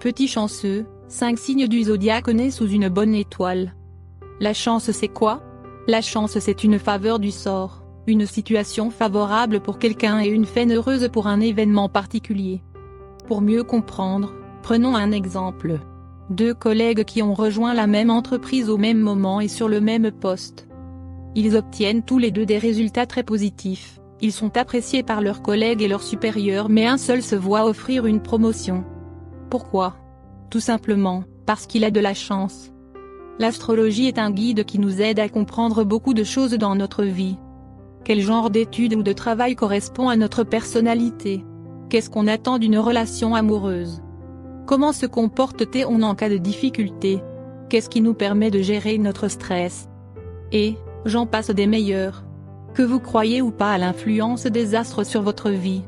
Petit chanceux, 5 signes du zodiaque nés sous une bonne étoile. La chance c'est quoi? La chance c'est une faveur du sort, une situation favorable pour quelqu'un et une fin heureuse pour un événement particulier. Pour mieux comprendre, prenons un exemple. 2 collègues qui ont rejoint la même entreprise au même moment et sur le même poste. Ils obtiennent tous les deux des résultats très positifs, ils sont appréciés par leurs collègues et leurs supérieurs mais un seul se voit offrir une promotion. Pourquoi? Tout simplement, parce qu'il a de la chance. L'astrologie est un guide qui nous aide à comprendre beaucoup de choses dans notre vie. Quel genre d'études ou de travail correspond à notre personnalité? Qu'est-ce qu'on attend d'une relation amoureuse? Comment se comporte-t-on en cas de difficulté? Qu'est-ce qui nous permet de gérer notre stress? Et, j'en passe des meilleurs. Que vous croyez ou pas à l'influence des astres sur votre vie.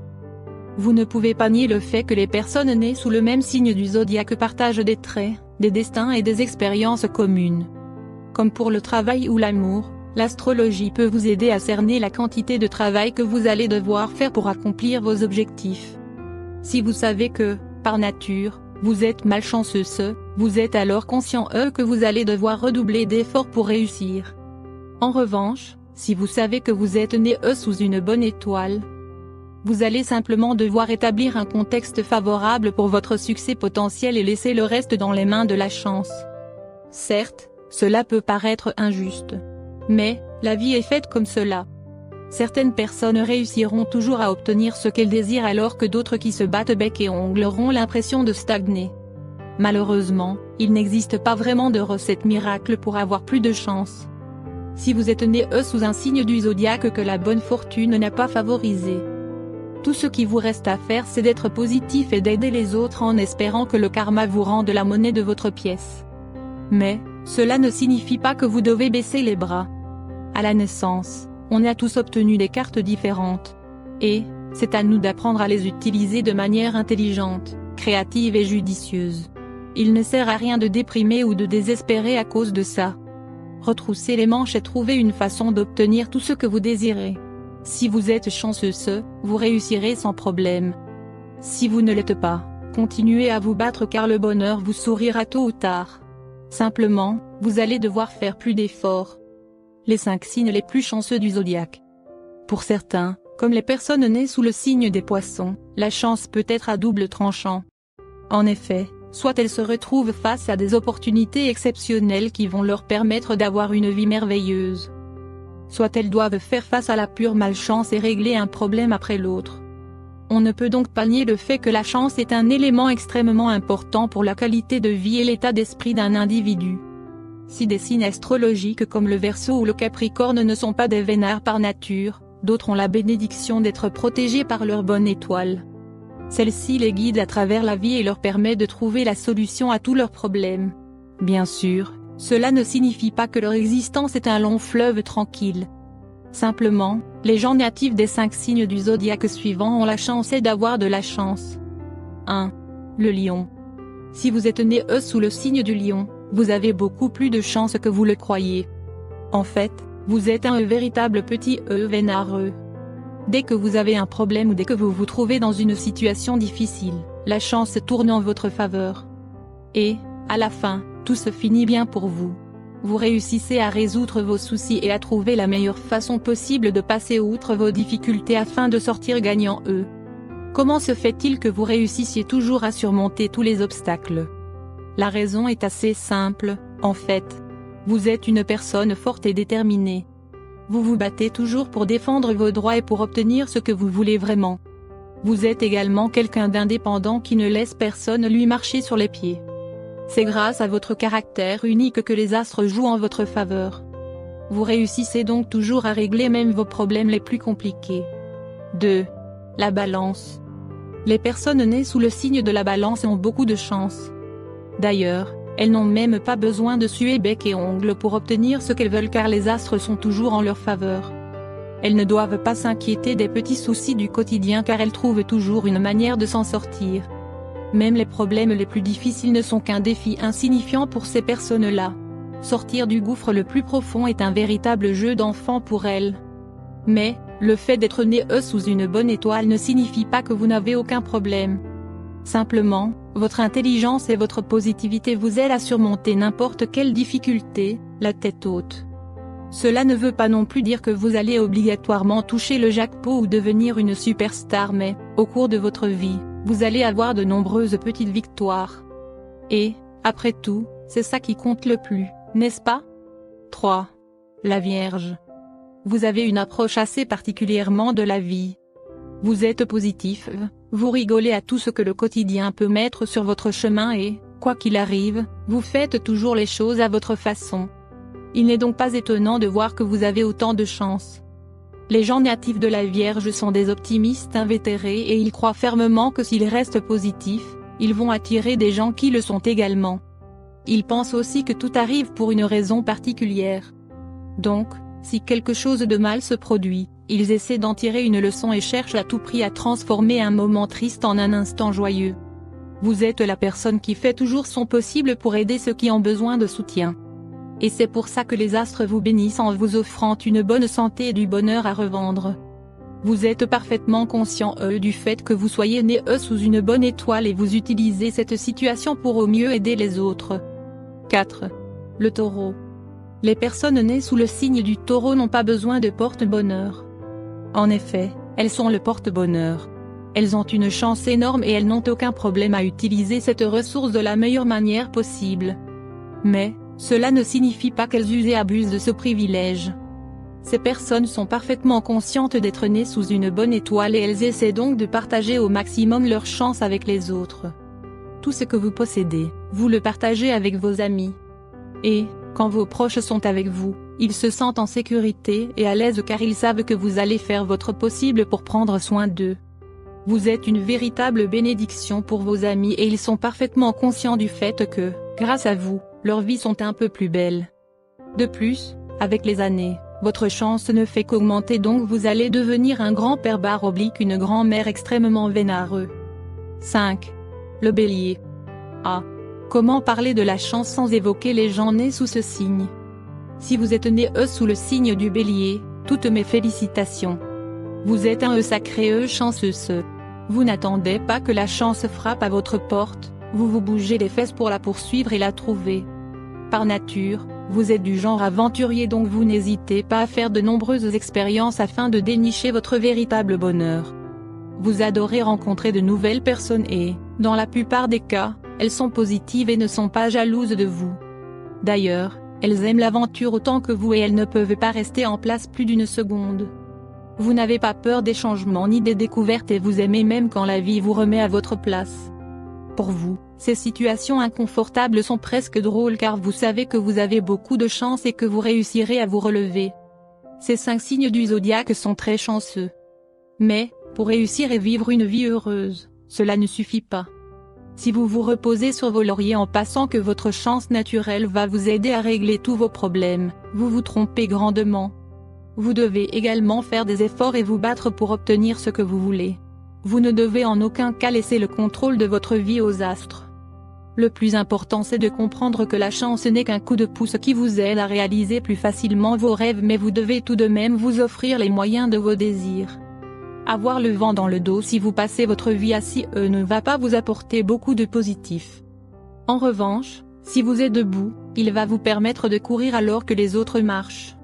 Vous ne pouvez pas nier le fait que les personnes nées sous le même signe du zodiaque partagent des traits, des destins et des expériences communes. Comme pour le travail ou l'amour, l'astrologie peut vous aider à cerner la quantité de travail que vous allez devoir faire pour accomplir vos objectifs. Si vous savez que, par nature, vous êtes malchanceux, vous êtes alors conscient que vous allez devoir redoubler d'efforts pour réussir. En revanche, si vous savez que vous êtes né sous une bonne étoile, vous allez simplement devoir établir un contexte favorable pour votre succès potentiel et laisser le reste dans les mains de la chance. Certes, cela peut paraître injuste. Mais, la vie est faite comme cela. Certaines personnes réussiront toujours à obtenir ce qu'elles désirent alors que d'autres qui se battent bec et ongles auront l'impression de stagner. Malheureusement, il n'existe pas vraiment de recette miracle pour avoir plus de chance. Si vous êtes né sous un signe du zodiaque que la bonne fortune n'a pas favorisé, tout ce qui vous reste à faire c'est d'être positif et d'aider les autres en espérant que le karma vous rende la monnaie de votre pièce. Mais, cela ne signifie pas que vous devez baisser les bras. À la naissance, on a tous obtenu des cartes différentes. Et, c'est à nous d'apprendre à les utiliser de manière intelligente, créative et judicieuse. Il ne sert à rien de déprimer ou de désespérer à cause de ça. Retroussez les manches et trouvez une façon d'obtenir tout ce que vous désirez. Si vous êtes chanceux, vous réussirez sans problème. Si vous ne l'êtes pas, continuez à vous battre car le bonheur vous sourira tôt ou tard. Simplement, vous allez devoir faire plus d'efforts. Les 5 signes les plus chanceux du zodiaque. Pour certains, comme les personnes nées sous le signe des poissons, la chance peut être à double tranchant. En effet, soit elles se retrouvent face à des opportunités exceptionnelles qui vont leur permettre d'avoir une vie merveilleuse. Soit elles doivent faire face à la pure malchance et régler un problème après l'autre. On ne peut donc pas nier le fait que la chance est un élément extrêmement important pour la qualité de vie et l'état d'esprit d'un individu. Si des signes astrologiques comme le Verseau ou le Capricorne ne sont pas des vénards par nature, d'autres ont la bénédiction d'être protégés par leur bonne étoile. Celle-ci les guide à travers la vie et leur permet de trouver la solution à tous leurs problèmes. Bien sûr, cela ne signifie pas que leur existence est un long fleuve tranquille. Simplement, les gens natifs des 5 signes du zodiaque suivants ont la chance d'avoir de la chance. 1. Le lion. Si vous êtes né sous le signe du lion, vous avez beaucoup plus de chance que vous le croyez. En fait, vous êtes un véritable petit vénareux. Dès que vous avez un problème ou dès que vous vous trouvez dans une situation difficile, la chance tourne en votre faveur. Et, à la fin, tout se finit bien pour vous. Vous réussissez à résoudre vos soucis et à trouver la meilleure façon possible de passer outre vos difficultés afin de sortir gagnant. Comment se fait-il que vous réussissiez toujours à surmonter tous les obstacles? La raison est assez simple, en fait. Vous êtes une personne forte et déterminée. Vous vous battez toujours pour défendre vos droits et pour obtenir ce que vous voulez vraiment. Vous êtes également quelqu'un d'indépendant qui ne laisse personne lui marcher sur les pieds. C'est grâce à votre caractère unique que les astres jouent en votre faveur. Vous réussissez donc toujours à régler même vos problèmes les plus compliqués. 2. La balance. Les personnes nées sous le signe de la balance ont beaucoup de chance. D'ailleurs, elles n'ont même pas besoin de suer bec et ongles pour obtenir ce qu'elles veulent car les astres sont toujours en leur faveur. Elles ne doivent pas s'inquiéter des petits soucis du quotidien car elles trouvent toujours une manière de s'en sortir. Même les problèmes les plus difficiles ne sont qu'un défi insignifiant pour ces personnes-là. Sortir du gouffre le plus profond est un véritable jeu d'enfant pour elles. Mais, le fait d'être né sous une bonne étoile ne signifie pas que vous n'avez aucun problème. Simplement, votre intelligence et votre positivité vous aident à surmonter n'importe quelle difficulté, la tête haute. Cela ne veut pas non plus dire que vous allez obligatoirement toucher le jackpot ou devenir une superstar, mais, au cours de votre vie, vous allez avoir de nombreuses petites victoires. Et, après tout, c'est ça qui compte le plus, n'est-ce pas? 3. La Vierge. Vous avez une approche assez particulièrement de la vie. Vous êtes positif, vous rigolez à tout ce que le quotidien peut mettre sur votre chemin et, quoi qu'il arrive, vous faites toujours les choses à votre façon. Il n'est donc pas étonnant de voir que vous avez autant de chance. Les gens natifs de la Vierge sont des optimistes invétérés et ils croient fermement que s'ils restent positifs, ils vont attirer des gens qui le sont également. Ils pensent aussi que tout arrive pour une raison particulière. Donc, si quelque chose de mal se produit, ils essaient d'en tirer une leçon et cherchent à tout prix à transformer un moment triste en un instant joyeux. Vous êtes la personne qui fait toujours son possible pour aider ceux qui ont besoin de soutien. Et c'est pour ça que les astres vous bénissent en vous offrant une bonne santé et du bonheur à revendre. Vous êtes parfaitement conscient du fait que vous soyez né sous une bonne étoile et vous utilisez cette situation pour au mieux aider les autres. 4. Le Taureau. Les personnes nées sous le signe du Taureau n'ont pas besoin de porte-bonheur. En effet, elles sont le porte-bonheur. Elles ont une chance énorme et elles n'ont aucun problème à utiliser cette ressource de la meilleure manière possible. Mais, cela ne signifie pas qu'elles usent et abusent de ce privilège. Ces personnes sont parfaitement conscientes d'être nées sous une bonne étoile et elles essaient donc de partager au maximum leur chance avec les autres. Tout ce que vous possédez, vous le partagez avec vos amis. Et, quand vos proches sont avec vous, ils se sentent en sécurité et à l'aise car ils savent que vous allez faire votre possible pour prendre soin d'eux. Vous êtes une véritable bénédiction pour vos amis et ils sont parfaitement conscients du fait que, grâce à vous, leurs vies sont un peu plus belles. De plus, avec les années, votre chance ne fait qu'augmenter donc vous allez devenir un grand-père / une grand-mère extrêmement vénéreux. 5. Le Bélier. Ah. Comment parler de la chance sans évoquer les gens nés sous ce signe? Si vous êtes né sous le signe du Bélier, toutes mes félicitations. Vous êtes un sacré chanceux. Vous n'attendez pas que la chance frappe à votre porte, vous vous bougez les fesses pour la poursuivre et la trouver. Par nature, vous êtes du genre aventurier donc vous n'hésitez pas à faire de nombreuses expériences afin de dénicher votre véritable bonheur. Vous adorez rencontrer de nouvelles personnes et, dans la plupart des cas, elles sont positives et ne sont pas jalouses de vous. D'ailleurs, elles aiment l'aventure autant que vous et elles ne peuvent pas rester en place plus d'une seconde. Vous n'avez pas peur des changements ni des découvertes et vous aimez même quand la vie vous remet à votre place. Pour vous, ces situations inconfortables sont presque drôles car vous savez que vous avez beaucoup de chance et que vous réussirez à vous relever. Ces 5 signes du zodiaque sont très chanceux. Mais, pour réussir et vivre une vie heureuse, cela ne suffit pas. Si vous vous reposez sur vos lauriers en pensant que votre chance naturelle va vous aider à régler tous vos problèmes, vous vous trompez grandement. Vous devez également faire des efforts et vous battre pour obtenir ce que vous voulez. Vous ne devez en aucun cas laisser le contrôle de votre vie aux astres. Le plus important c'est de comprendre que la chance n'est qu'un coup de pouce qui vous aide à réaliser plus facilement vos rêves mais vous devez tout de même vous offrir les moyens de vos désirs. Avoir le vent dans le dos si vous passez votre vie assis ne va pas vous apporter beaucoup de positif. En revanche, si vous êtes debout, il va vous permettre de courir alors que les autres marchent.